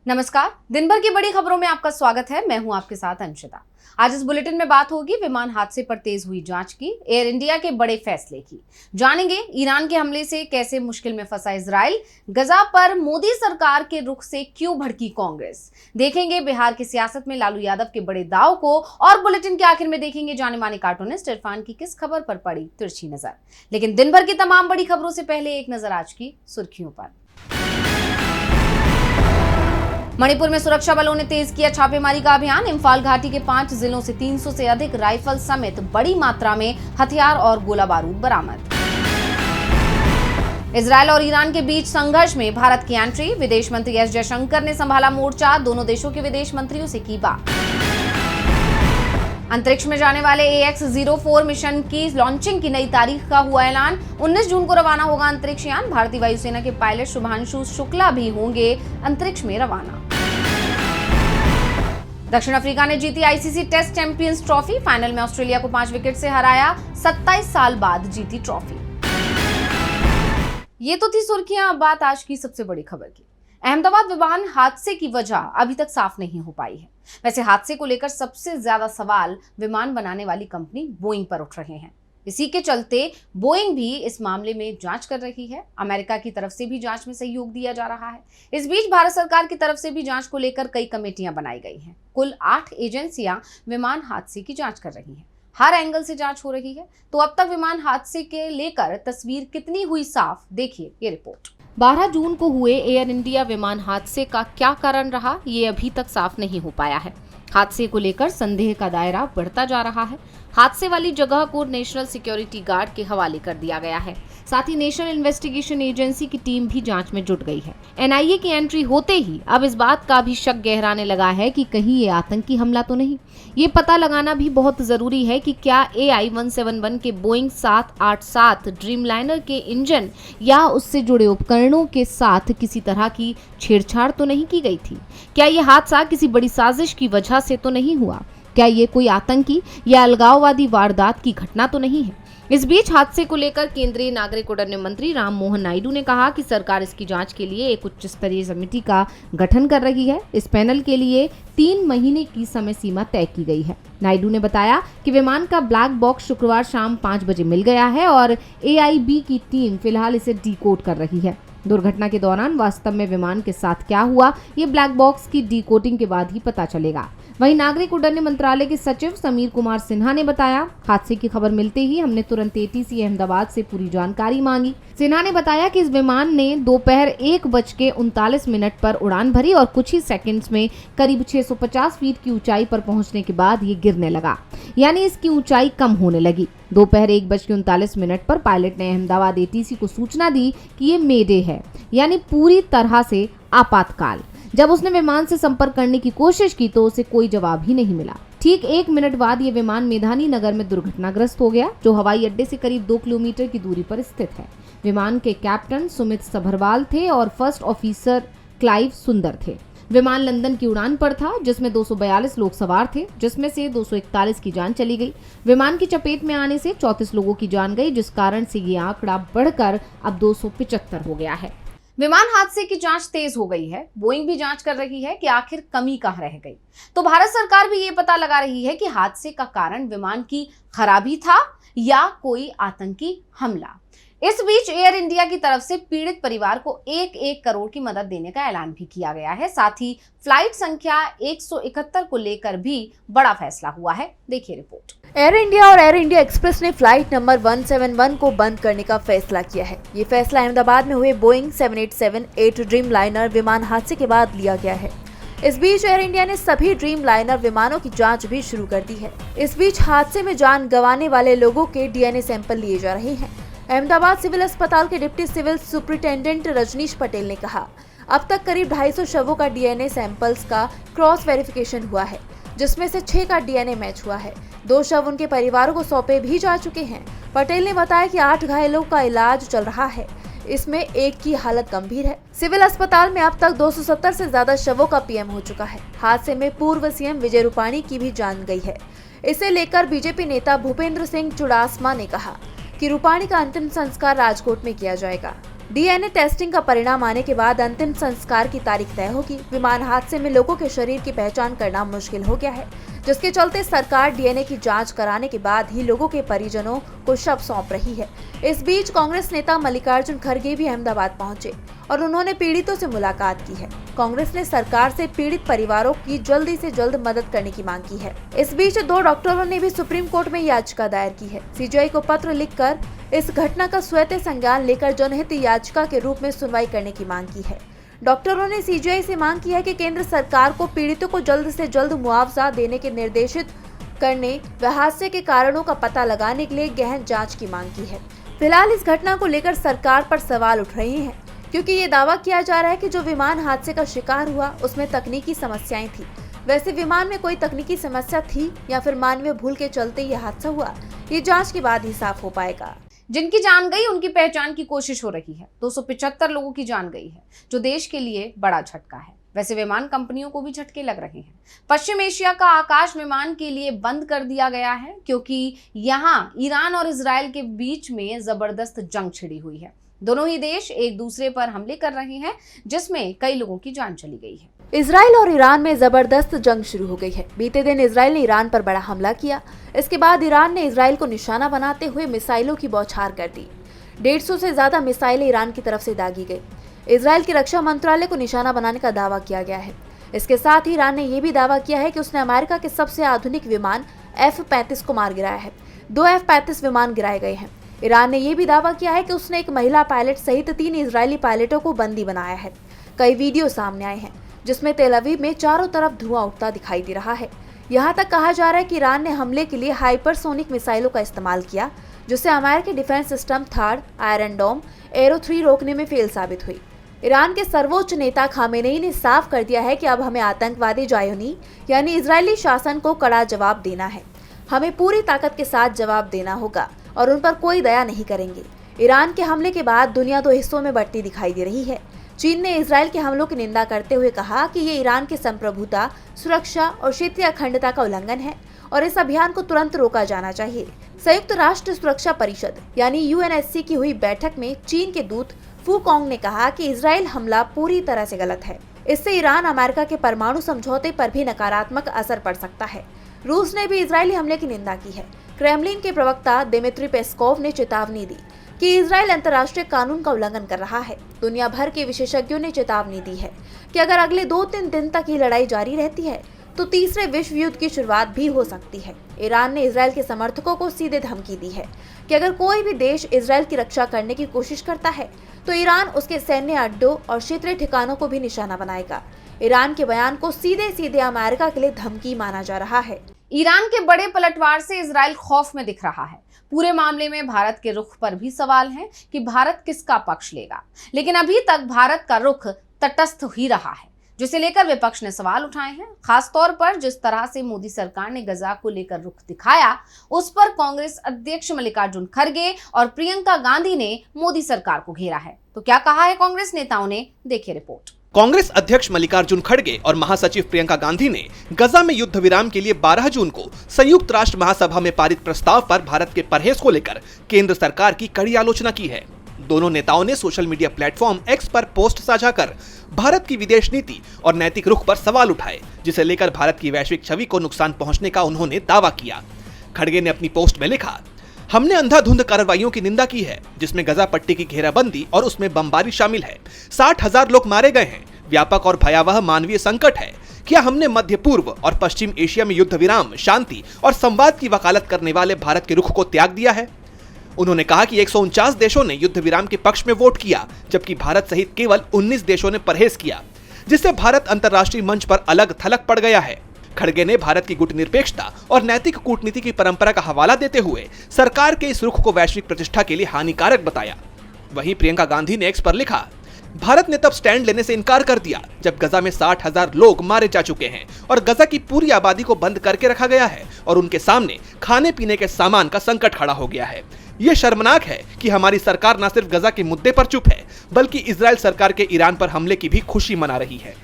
नमस्कार। दिन भर की बड़ी खबरों में आपका स्वागत है। मैं हूं आपके साथ अंशिता। आज इस बुलेटिन में बात होगी विमान हादसे पर तेज हुई जांच की, एयर इंडिया के बड़े फैसले की, जानेंगे ईरान के हमले से कैसे मुश्किल में फंसा इजराइल, गजा पर मोदी सरकार के रुख से क्यों भड़की कांग्रेस, देखेंगे बिहार की सियासत में लालू यादव के बड़े दाव को, और बुलेटिन के आखिर में देखेंगे जाने माने कार्टूनिस्ट इरफान की किस खबर पर पड़ी तिरछी नजर। लेकिन दिन भर की तमाम बड़ी खबरों से पहले एक नजर आज की सुर्खियों पर। मणिपुर में सुरक्षा बलों ने तेज किया छापेमारी का अभियान। इम्फाल घाटी के 5 जिलों से 300 से अधिक राइफल समेत बड़ी मात्रा में हथियार और गोला बारूद बरामद। इजरायल और ईरान के बीच संघर्ष में भारत की एंट्री, विदेश मंत्री एस जयशंकर ने संभाला मोर्चा, दोनों देशों के विदेश मंत्रियों से की बात। अंतरिक्ष में जाने वाले AX-04 मिशन की लॉन्चिंग की नई तारीख का हुआ ऐलान। 19 जून को रवाना होगा अंतरिक्ष यान। भारतीय वायुसेना के पायलट शुभांशु शुक्ला भी होंगे अंतरिक्ष में रवाना। दक्षिण अफ्रीका ने जीती ICC test champions trophy. Final में ऑस्ट्रेलिया को 5 विकेट से हराया, 27 साल बाद जीती ट्रॉफी। ये तो थी सुर्खियां। अब बात आज की सबसे बड़ी खबर की। अहमदाबाद विमान हादसे की वजह अभी तक साफ नहीं हो पाई है। वैसे हादसे को लेकर सबसे ज्यादा सवाल विमान बनाने वाली कंपनी बोइंग पर उठ रहे हैं। इसी के चलते बोइंग भी इस मामले में जांच कर रही है। अमेरिका की तरफ से भी जांच में सहयोग दिया जा रहा है। इस बीच भारत सरकार की तरफ से भी जांच को लेकर कई कमेटियां बनाई गई हैं। कुल 8 एजेंसियां विमान हादसे की जांच कर रही हैं। हर एंगल से जांच हो रही है। तो अब तक विमान हादसे के लेकर तस्वीर कितनी हुई साफ, देखिए ये रिपोर्ट। 12 जून को हुए एयर इंडिया विमान हादसे का क्या कारण रहा, ये अभी तक साफ नहीं हो पाया है। हादसे को लेकर संदेह का दायरा बढ़ता जा रहा है। हादसे वाली जगह को नेशनल सिक्योरिटी गार्ड के हवाले कर दिया गया है। साथ ही नेशनल इन्वेस्टिगेशन एजेंसी की टीम भी जांच में जुट गई है। NIA की एंट्री होते ही अब इस बात का भी शक गहराने लगा है कि कहीं ये आतंकी हमला तो नहीं। ये पता लगाना भी बहुत जरूरी है कि क्या AI-171 के बोइंग 787 ड्रीमलाइनर के इंजन या उससे जुड़े उपकरणों के साथ किसी तरह की छेड़छाड़ तो नहीं की गई थी। क्या ये हादसा किसी बड़ी साजिश की वजह से तो नहीं हुआ। क्या ये कोई आतंकी या अलगाववादी वारदात की घटना तो नहीं है। इस बीच हादसे को लेकर केंद्रीय नागरिक उड्डयन मंत्री राम मोहन नायडू ने कहा कि सरकार इसकी जांच के लिए एक उच्च स्तरीय समिति का गठन कर रही है। इस पैनल के लिए 3 महीने की समय सीमा तय की गई है। नायडू ने बताया कि विमान का ब्लैक बॉक्स शुक्रवार शाम 5 बजे मिल गया है और AIB की टीम फिलहाल इसे डिकोड कर रही है। दुर्घटना के दौरान वास्तव में विमान के साथ क्या हुआ, ये ब्लैक बॉक्स की डिकोडिंग के बाद ही पता चलेगा। वहीं नागरिक उड्डयन मंत्रालय के सचिव समीर कुमार सिन्हा ने बताया, हादसे की खबर मिलते ही हमने तुरंत ATC अहमदाबाद से पूरी जानकारी मांगी। सिन्हा ने बताया कि इस विमान ने दोपहर 1:39 पर उड़ान भरी और कुछ ही सेकंड्स में करीब 650 फीट की ऊंचाई पर पहुंचने के बाद ये गिरने लगा, यानी इसकी ऊंचाई कम होने लगी। दोपहर 1:39 पर पायलट ने अहमदाबाद ATC को सूचना दी कि ये मेडे है, यानी पूरी तरह से आपातकाल। जब उसने विमान से संपर्क करने की कोशिश की तो उसे कोई जवाब ही नहीं मिला। ठीक 1 मिनट बाद ये विमान मेधानी नगर में दुर्घटनाग्रस्त हो गया, जो हवाई अड्डे से करीब 2 किलोमीटर की दूरी पर स्थित है। विमान के कैप्टन सुमित सभरवाल थे और फर्स्ट ऑफिसर क्लाइव सुंदर थे। विमान लंदन की उड़ान पर था, जिसमें 242 लोग सवार थे, जिसमें से 241 की जान चली गई। विमान की चपेट में आने से 34 लोगों की जान गई, जिस कारण से ये आंकड़ा बढ़कर अब 275 हो गया है। विमान हादसे की जांच तेज हो गई है। बोइंग भी जांच कर रही है कि आखिर कमी कहां रह गई। तो भारत सरकार भी ये पता लगा रही है कि हादसे का कारण विमान की खराबी था या कोई आतंकी हमला। इस बीच एयर इंडिया की तरफ से पीड़ित परिवार को 1-1 करोड़ की मदद देने का ऐलान भी किया गया है। साथ ही फ्लाइट संख्या 171 को लेकर भी बड़ा फैसला हुआ है, देखिए रिपोर्ट। एयर इंडिया और एयर इंडिया एक्सप्रेस ने फ्लाइट नंबर 171 को बंद करने का फैसला किया है। ये फैसला अहमदाबाद में हुए बोइंग 787-8 ड्रीमलाइनर विमान हादसे के बाद लिया गया है। इस बीच एयर इंडिया ने सभी ड्रीमलाइनर विमानों की जांच भी शुरू कर दी है। इस बीच हादसे में जान गंवाने वाले लोगों के DNA सैंपल लिए जा रहे हैं। अहमदाबाद सिविल अस्पताल के deputy civil superintendent Rajnish Patel ने कहा, अब तक करीब 250 शवों का DNA सैंपल्स का क्रॉस वेरिफिकेशन हुआ है, जिसमें से 6 का DNA मैच हुआ है। 2 शव उनके परिवारों को सौंपे भी जा चुके हैं। पटेल ने बताया कि 8 घायलों का इलाज चल रहा है, इसमें 1 की हालत गंभीर है। सिविल अस्पताल में अब तक 270 से ज्यादा शवों का PM हो चुका है। हादसे में पूर्व CM विजय रूपाणी की भी जान गई है। इसे लेकर बीजेपी नेता भूपेंद्र सिंह चुड़ासमा ने कहा कि रूपाणी का अंतिम संस्कार राजकोट में किया जाएगा। डीएनए टेस्टिंग का परिणाम आने के बाद अंतिम संस्कार की तारीख तय होगी। विमान हादसे में लोगों के शरीर की पहचान करना मुश्किल हो गया है, जिसके चलते सरकार डीएनए की जांच कराने के बाद ही लोगों के परिजनों को शव सौंप रही है। इस बीच कांग्रेस नेता मल्लिकार्जुन खड़गे भी अहमदाबाद पहुंचे और उन्होंने पीड़ितों से मुलाकात की है। कांग्रेस ने सरकार से पीड़ित परिवारों की जल्दी से जल्द मदद करने की मांग की है। इस बीच 2 डॉक्टरों ने भी सुप्रीम कोर्ट में याचिका दायर की है। सीजीआई को पत्र लिखकर इस घटना का स्वतः संज्ञान लेकर जनहित याचिका के रूप में सुनवाई करने की मांग की है। डॉक्टरों ने सीजीआई से मांग की है कि केंद्र सरकार को पीड़ितों को जल्द से जल्द मुआवजा देने के निर्देशित करने व हादसे के कारणों का पता लगाने के लिए गहन जांच की मांग की है। फिलहाल इस घटना को लेकर सरकार पर सवाल उठ रहे हैं, क्योंकि ये दावा किया जा रहा है कि जो विमान हादसे का शिकार हुआ उसमें तकनीकी समस्याएं थी। वैसे विमान में कोई तकनीकी समस्या थी या फिर मानवीय भूल के चलते ये हादसा हुआ, ये जांच के बाद ही साफ हो पाएगा। जिनकी जान गई उनकी पहचान की कोशिश हो रही है। 275 लोगों की जान गई है, जो देश के लिए बड़ा झटका है। वैसे विमान कंपनियों को भी झटके लग रहे हैं। पश्चिम एशिया का आकाश विमान के लिए बंद कर दिया गया है, क्योंकि यहाँ ईरान और इजराइल के बीच में जबरदस्त जंग छिड़ी हुई है। दोनों ही देश एक दूसरे पर हमले कर रहे हैं, जिसमें कई लोगों की जान चली गई है। इजराइल और ईरान में जबरदस्त जंग शुरू हो गई है। बीते दिन इजराइल ने ईरान पर बड़ा हमला किया। इसके बाद ईरान ने इजराइल को निशाना बनाते हुए मिसाइलों की बौछार कर दी। 150 से ज्यादा मिसाइलें ईरान की तरफ से दागी गई। इजराइल की रक्षा मंत्रालय को निशाना बनाने का दावा किया गया है। इसके साथ ही ईरान ने यह भी दावा किया है कि उसने अमेरिका के सबसे आधुनिक विमान F-35 को मार गिराया है। 2 F-35 विमान गिराए गए हैं। ईरान ने यह भी दावा किया है कि उसने एक महिला पायलट सहित 3 इजरायली पायलटों को बंदी बनाया है। कई वीडियो सामने आए हैं जिसमें तेल अवीव में चारों तरफ धुआं उठता दिखाई दे रहा है। यहाँ तक कहा जा रहा है कि ईरान ने हमले के लिए हाइपरसोनिक मिसाइलों का इस्तेमाल किया, जिससे अमेरिकी डिफेंस सिस्टम थर्ड आयरन डोम एरो 3 रोकने में फेल साबित हुई। ईरान के सर्वोच्च नेता खामेनेई ने साफ कर दिया है कि अब हमें आतंकवादी जायोनी यानी इजरायली शासन को कड़ा जवाब देना है। हमें पूरी ताकत के साथ जवाब देना होगा और उन पर कोई दया नहीं करेंगे। ईरान के हमले के बाद दुनिया 2 हिस्सों में बढ़ती दिखाई दे रही है। चीन ने इजराइल के हमलों की निंदा करते हुए कहा कि ये ईरान की संप्रभुता, सुरक्षा और क्षेत्रीय अखंडता का उल्लंघन है और इस अभियान को तुरंत रोका जाना चाहिए। संयुक्त राष्ट्र सुरक्षा परिषद यानी UNSC की हुई बैठक में चीन के दूत फू कॉन्ग ने कहा कि इजराइल हमला पूरी तरह से गलत है। इससे ईरान अमेरिका के परमाणु समझौते पर भी नकारात्मक असर पड़ सकता है। रूस ने भी इजरायली हमले की निंदा की है। क्रेमलिन के प्रवक्ता दिमित्री पेस्कोव ने चेतावनी दी कि इजराइल अंतर्राष्ट्रीय कानून का उल्लंघन कर रहा है। दुनिया भर के विशेषज्ञों ने चेतावनी दी है कि अगर अगले 2-3 दिन तक ये लड़ाई जारी रहती है तो तीसरे विश्व युद्ध की शुरुआत भी हो सकती है। ईरान ने इजराइल के समर्थकों को सीधे धमकी दी है कि अगर कोई भी देश इजराइल की रक्षा करने की कोशिश करता है तो ईरान उसके सैन्य अड्डों और क्षेत्रीय ठिकानों को भी निशाना बनाएगा। ईरान के बयान को सीधे सीधे अमेरिका के लिए धमकी माना जा रहा है। ईरान के बड़े पलटवार से इजराइल खौफ में दिख रहा है। पूरे मामले में भारत के रुख पर भी सवाल है कि भारत किसका पक्ष लेगा, लेकिन अभी तक भारत का रुख तटस्थ ही रहा है, जिसे लेकर विपक्ष ने सवाल उठाए हैं। खासतौर पर जिस तरह से मोदी सरकार ने गजा को लेकर रुख दिखाया, उस पर कांग्रेस अध्यक्ष मल्लिकार्जुन खड़गे और प्रियंका गांधी ने मोदी सरकार को घेरा है। तो क्या कहा है कांग्रेस नेताओं ने, देखिए रिपोर्ट। कांग्रेस अध्यक्ष मल्लिकार्जुन खड़गे और महासचिव प्रियंका गांधी ने गजा में युद्ध विराम के लिए 12 जून को संयुक्त राष्ट्र महासभा में पारित प्रस्ताव पर भारत के परहेज को लेकर केंद्र सरकार की कड़ी आलोचना की है। दोनों नेताओं ने सोशल मीडिया प्लेटफॉर्म X पर पोस्ट साझा कर भारत की विदेश नीति और नैतिक रुख पर सवाल उठाए, जिसे लेकर भारत की वैश्विक छवि को नुकसान पहुंचने का उन्होंने दावा किया। खड़गे ने अपनी पोस्ट में लिखा, हमने अंधाधुंध कार्रवाइयों की निंदा की है, जिसमें गजा पट्टी की घेराबंदी और उसमें बमबारी शामिल है। 60,000 लोग मारे गए हैं। व्यापक और भयावह मानवीय संकट है। क्या हमने मध्य पूर्व और पश्चिम एशिया में युद्ध विराम, शांति और संवाद की वकालत करने वाले भारत के रुख को त्याग दिया है? उन्होंने कहा कि 149 देशों ने युद्ध विराम के पक्ष में वोट किया, जबकि भारत सहित केवल 19 देशों ने परहेज किया, जिससे भारत अंतर्राष्ट्रीय मंच पर अलग थलग पड़ गया है। खड़गे ने भारत की गुटनिरपेक्षता और नैतिक कूटनीति की परंपरा का हवाला देते हुए सरकार के इस रुख को वैश्विक प्रतिष्ठा के लिए हानिकारक बताया। वहीं प्रियंका गांधी ने X पर लिखा, भारत ने तब स्टैंड लेने से इनकार कर दिया जब गजा में 60,000 लोग मारे जा चुके हैं और गजा की पूरी आबादी को बंद करके रखा गया है और उनके सामने खाने पीने के सामान का संकट खड़ा हो गया है। यह शर्मनाक है कि हमारी सरकार न सिर्फ गजा के मुद्दे पर चुप है, बल्कि इजराइल सरकार के ईरान पर हमले की भी खुशी मना रही है।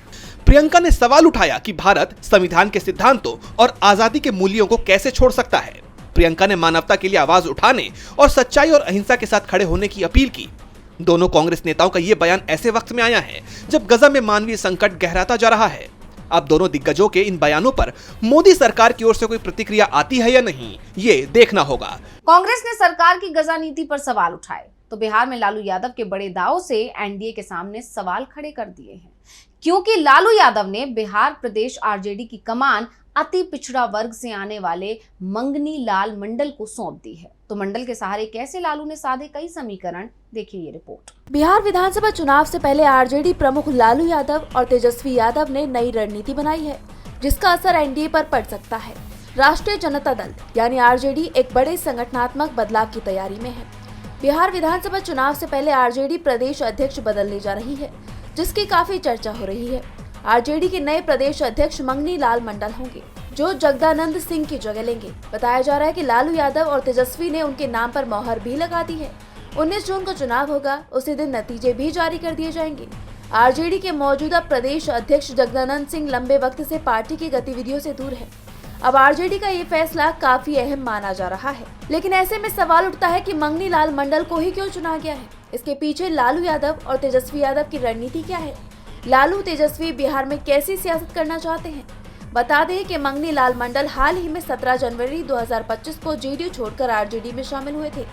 प्रियंका ने सवाल उठाया कि भारत संविधान के सिद्धांतों और आजादी के मूल्यों को कैसे छोड़ सकता है। प्रियंका ने मानवता के लिए आवाज उठाने और सच्चाई और अहिंसा के साथ खड़े होने की अपील की। दोनों कांग्रेस नेताओं का ये बयान ऐसे वक्त में आया है जब गजा में मानवीय संकट गहराता जा रहा है। अब दोनों दिग्गजों के इन बयानों पर मोदी सरकार की ओर से कोई प्रतिक्रिया आती है या नहीं, ये देखना होगा। कांग्रेस ने सरकार की गजा नीति पर सवाल उठाए तो बिहार में लालू यादव के बड़े दाव से एनडीए के सामने सवाल खड़े कर दिए हैं, क्योंकि लालू यादव ने बिहार प्रदेश आरजेडी की कमान अति पिछड़ा वर्ग से आने वाले मंगनी लाल मंडल को सौंप दी है। तो मंडल के सहारे कैसे लालू ने साधे कई समीकरण, देखिए ये रिपोर्ट। बिहार विधानसभा चुनाव से पहले आरजेडी प्रमुख लालू यादव और तेजस्वी यादव ने नई रणनीति बनाई है, जिसका असर एनडीए पर पड़ सकता है। राष्ट्रीय जनता दल यानी आरजेडी एक बड़े संगठनात्मक बदलाव की तैयारी में है। बिहार विधानसभा चुनाव से पहले आरजेडी प्रदेश अध्यक्ष बदलने जा रही है, जिसकी काफी चर्चा हो रही है। आरजेडी के नए प्रदेश अध्यक्ष मंगनी लाल मंडल होंगे, जो जगदानंद सिंह की जगह लेंगे। बताया जा रहा है कि लालू यादव और तेजस्वी ने उनके नाम पर मोहर भी लगा दी है। 19 जून को चुनाव होगा, उसी दिन नतीजे भी जारी कर दिए जाएंगे। आरजेडी के मौजूदा प्रदेश अध्यक्ष जगदानंद सिंह लंबे वक्त से पार्टी की गतिविधियों से दूर है। अब आरजेडी का ये फैसला काफी अहम माना जा रहा है, लेकिन ऐसे में सवाल उठता है कि मंगनी लाल मंडल को ही क्यों चुना गया है। इसके पीछे लालू यादव और तेजस्वी यादव की रणनीति क्या है? लालू तेजस्वी बिहार में कैसी सियासत करना चाहते हैं? बता दें कि मंगनी लाल मंडल हाल ही में 17 जनवरी 2025 को जेडीयू छोड़कर आरजेडी में शामिल हुए थे।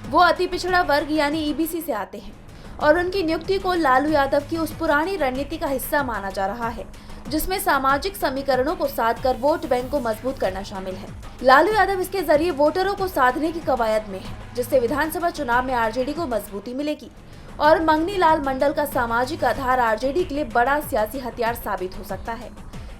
वो अति पिछड़ा वर्ग यानी ईबीसी से आते हैं और उनकी नियुक्ति को लालू यादव की उस पुरानी रणनीति का हिस्सा माना जा रहा है, जिसमें सामाजिक समीकरणों को साधकर वोट बैंक को मजबूत करना शामिल है। लालू यादव इसके जरिए वोटरों को साधने की कवायद में है, जिससे विधानसभा चुनाव में आरजेडी को मजबूती मिलेगी और मंगनी लाल मंडल का सामाजिक आधार आरजेडी के लिए बड़ा सियासी हथियार साबित हो सकता है।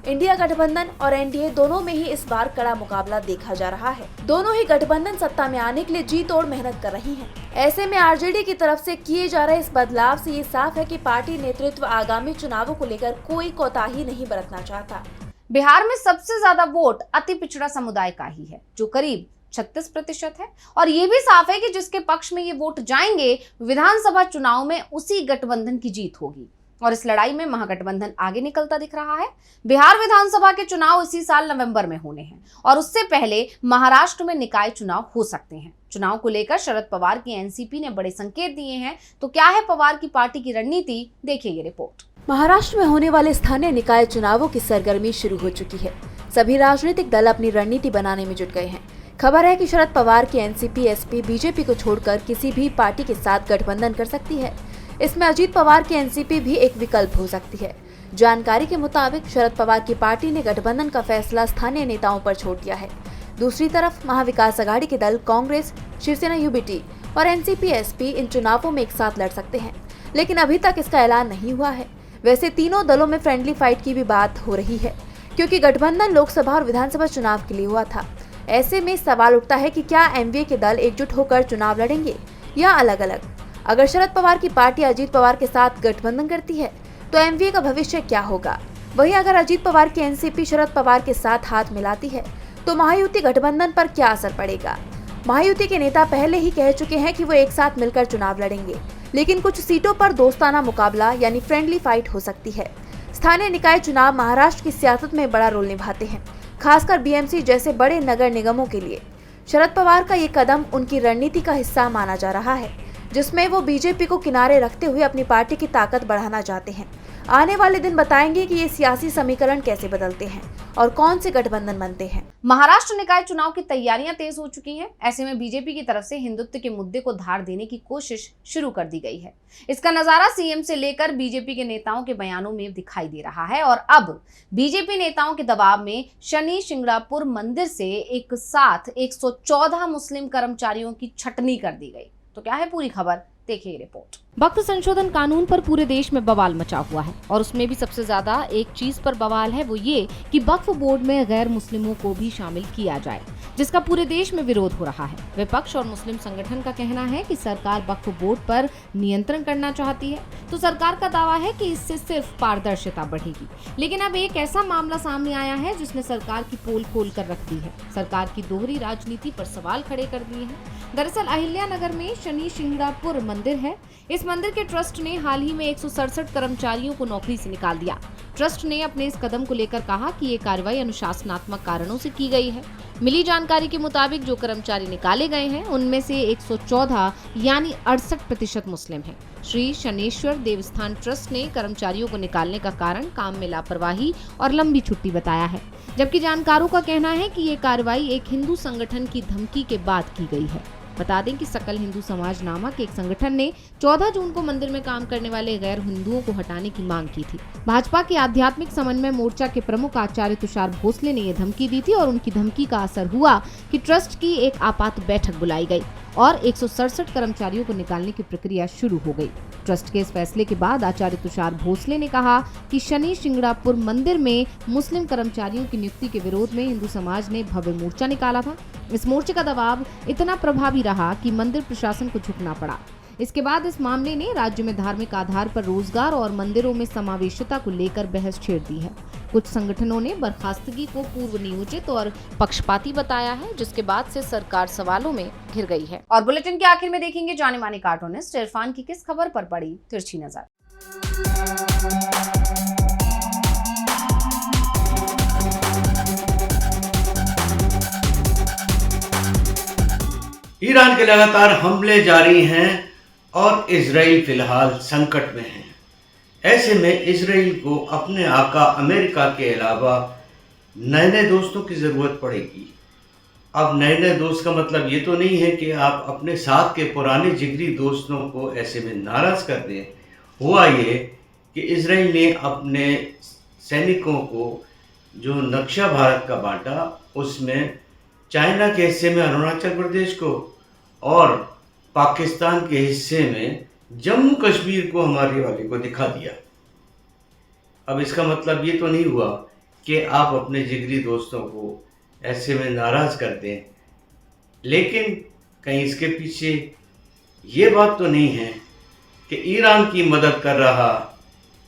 इंडिया गठबंधन और एनडीए दोनों में ही इस बार कड़ा मुकाबला देखा जा रहा है। दोनों ही गठबंधन सत्ता में आने के लिए जी तोड़ मेहनत कर रही हैं। ऐसे में आरजेडी की तरफ से किए जा रहे इस बदलाव से ये साफ है कि पार्टी नेतृत्व आगामी चुनावों को लेकर कोई कोताही नहीं बरतना चाहता। बिहार में सबसे ज्यादा वोट अति पिछड़ा समुदाय का ही है, जो करीब 36% है, और ये भी साफ है कि जिसके पक्ष में ये वोट जाएंगे विधानसभा चुनाव में उसी गठबंधन की जीत होगी, और इस लड़ाई में महागठबंधन आगे निकलता दिख रहा है। बिहार विधानसभा के चुनाव इसी साल नवंबर में होने हैं और उससे पहले महाराष्ट्र में निकाय चुनाव हो सकते हैं। चुनाव को लेकर शरद पवार की एनसीपी ने बड़े संकेत दिए हैं। तो क्या है पवार की पार्टी की रणनीति, देखिए ये रिपोर्ट। महाराष्ट्र में होने वाले स्थानीय निकाय चुनावों की सरगर्मी शुरू हो चुकी है। सभी राजनीतिक दल अपनी रणनीति बनाने में जुट गए हैं। खबर है कि शरद पवार की एनसीपी एसपी बीजेपी को छोड़कर किसी भी पार्टी के साथ गठबंधन कर सकती है। इसमें अजीत पवार की एनसीपी भी एक विकल्प हो सकती है। जानकारी के मुताबिक शरद पवार की पार्टी ने गठबंधन का फैसला स्थानीय नेताओं पर छोड़ दिया है। दूसरी तरफ महाविकास अघाड़ी के दल कांग्रेस, शिवसेना यूबीटी और एनसीपी एसपी इन चुनावों में एक साथ लड़ सकते हैं, लेकिन अभी तक इसका ऐलान नहीं हुआ है। वैसे तीनों दलों में फ्रेंडली फाइट की भी बात हो रही है, क्योंकि गठबंधन लोकसभा और विधानसभा चुनाव के लिए हुआ था। ऐसे में सवाल उठता है कि क्या एमवीए के दल एकजुट होकर चुनाव लड़ेंगे या अलग अलग। अगर शरद पवार की पार्टी अजीत पवार के साथ गठबंधन करती है तो एमवीए का भविष्य क्या होगा? वहीं अगर अजीत पवार की एनसीपी शरद पवार के साथ हाथ मिलाती है तो महायुति गठबंधन पर क्या असर पड़ेगा? महायुति के नेता पहले ही कह चुके हैं कि वो एक साथ मिलकर चुनाव लड़ेंगे, लेकिन कुछ सीटों पर दोस्ताना मुकाबला यानी फ्रेंडली फाइट हो सकती है। स्थानीय निकाय चुनाव महाराष्ट्र की सियासत में बड़ा रोल निभाते हैं, खासकर बीएमसी जैसे बड़े नगर निगमों के लिए। शरद पवार का ये कदम उनकी रणनीति का हिस्सा माना जा रहा है, जिसमें वो बीजेपी को किनारे रखते हुए अपनी पार्टी की ताकत बढ़ाना चाहते हैं। आने वाले दिन बताएंगे कि ये सियासी समीकरण कैसे बदलते हैं और कौन से गठबंधन बनते हैं। महाराष्ट्र निकाय चुनाव की तैयारियां तेज हो चुकी हैं। ऐसे में बीजेपी की तरफ से हिंदुत्व के मुद्दे को धार देने की कोशिश शुरू कर दी गई है। इसका नजारा सीएम से लेकर बीजेपी के नेताओं के बयानों में दिखाई दे रहा है, और अब बीजेपी नेताओं के दबाव में शनि शिंगणापुर मंदिर से एक साथ 114 मुस्लिम कर्मचारियों की छटनी कर दी गई। तो क्या है पूरी खबर, देखिए रिपोर्ट। वक्फ संशोधन कानून पर पूरे देश में बवाल मचा हुआ है, और उसमें भी सबसे ज्यादा एक चीज पर बवाल है, वो ये कि वक्फ बोर्ड में गैर मुस्लिमों को भी शामिल किया जाए, जिसका पूरे देश में विरोध हो रहा है। विपक्ष और मुस्लिम संगठन का कहना है कि सरकार वक्फ बोर्ड पर नियंत्रण करना चाहती है, तो सरकार का दावा है कि इससे सिर्फ पारदर्शिता बढ़ेगी। लेकिन अब एक ऐसा मामला सामने आया है जिसने सरकार की पोल खोल कर रख दी है, सरकार की दोहरी राजनीति पर सवाल खड़े कर दिए हैं। दरअसल अहिल्यानगर में शनि शिंगणापुर मंदिर है। इस मंदिर के ट्रस्ट ने हाल ही में 167 कर्मचारियों को नौकरी से निकाल दिया। ट्रस्ट ने अपने इस कदम को लेकर कहा कि ये कार्रवाई अनुशासनात्मक कारणों से की गई है। मिली जानकारी के मुताबिक जो कर्मचारी निकाले गए हैं उनमें से 114 यानी 68% मुस्लिम हैं। श्री शनेश्वर देवस्थान ट्रस्ट ने कर्मचारियों को निकालने का कारण काम में लापरवाही और लंबी छुट्टी बताया है, जबकि जानकारों का कहना है कि ये कार्रवाई एक हिंदू संगठन की धमकी के बाद की गई है। बता दें कि सकल हिंदू समाज नामक एक संगठन ने 14 जून को मंदिर में काम करने वाले गैर हिंदुओं को हटाने की मांग की थी। भाजपा के आध्यात्मिक समन्वय मोर्चा के प्रमुख आचार्य तुषार भोसले ने ये धमकी दी थी और उनकी धमकी का असर हुआ कि ट्रस्ट की एक आपात बैठक बुलाई गई और 167 कर्मचारियों को निकालने की प्रक्रिया शुरू हो गई। ट्रस्ट के इस फैसले के बाद आचार्य तुषार भोसले ने कहा कि शनि शिंगणापुर मंदिर में मुस्लिम कर्मचारियों की नियुक्ति के विरोध में हिंदू समाज ने भव्य मोर्चा निकाला था। इस मोर्चे का दबाव इतना प्रभावी रहा कि मंदिर प्रशासन को झुकना पड़ा। इसके बाद इस मामले ने राज्य में धार्मिक आधार पर रोजगार और मंदिरों में समावेशिता को लेकर बहस छेड़ दी है। कुछ संगठनों ने बर्खास्तगी को पूर्व नियोजित और पक्षपाती बताया है, जिसके बाद से सरकार सवालों में घिर गई है। और बुलेटिन के आखिर में देखेंगे जाने माने कार्टूनिस्ट इरफान की किस खबर पर पड़ी तिरछी नजर। ईरान के लगातार हमले जारी हैं और इजराइल फिलहाल संकट में है। ऐसे में इजराइल को अपने आका अमेरिका के अलावा नए नए दोस्तों की ज़रूरत पड़ेगी। अब नए नए दोस्त का मतलब ये तो नहीं है कि आप अपने साथ के पुराने जिगरी दोस्तों को ऐसे में नाराज़ कर दें। हुआ ये कि इजराइल ने अपने सैनिकों को जो नक्शा भारत का बांटा, उसमें चाइना के हिस्से में अरुणाचल प्रदेश को और पाकिस्तान के हिस्से में जम्मू कश्मीर को हमारे वाले को दिखा दिया। अब इसका मतलब ये तो नहीं हुआ कि आप अपने जिगरी दोस्तों को ऐसे में नाराज़ कर दें, लेकिन कहीं इसके पीछे ये बात तो नहीं है कि ईरान की मदद कर रहा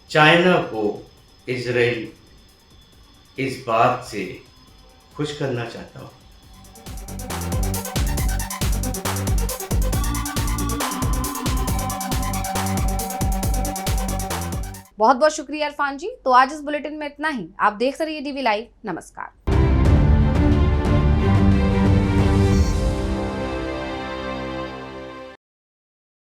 चाइना को इजराइल इस बात से खुश करना चाहता हो। बहुत बहुत शुक्रिया इरफान जी। तो आज इस बुलेटिन में इतना ही। आप देखते रहिए डीवी लाइव। नमस्कार।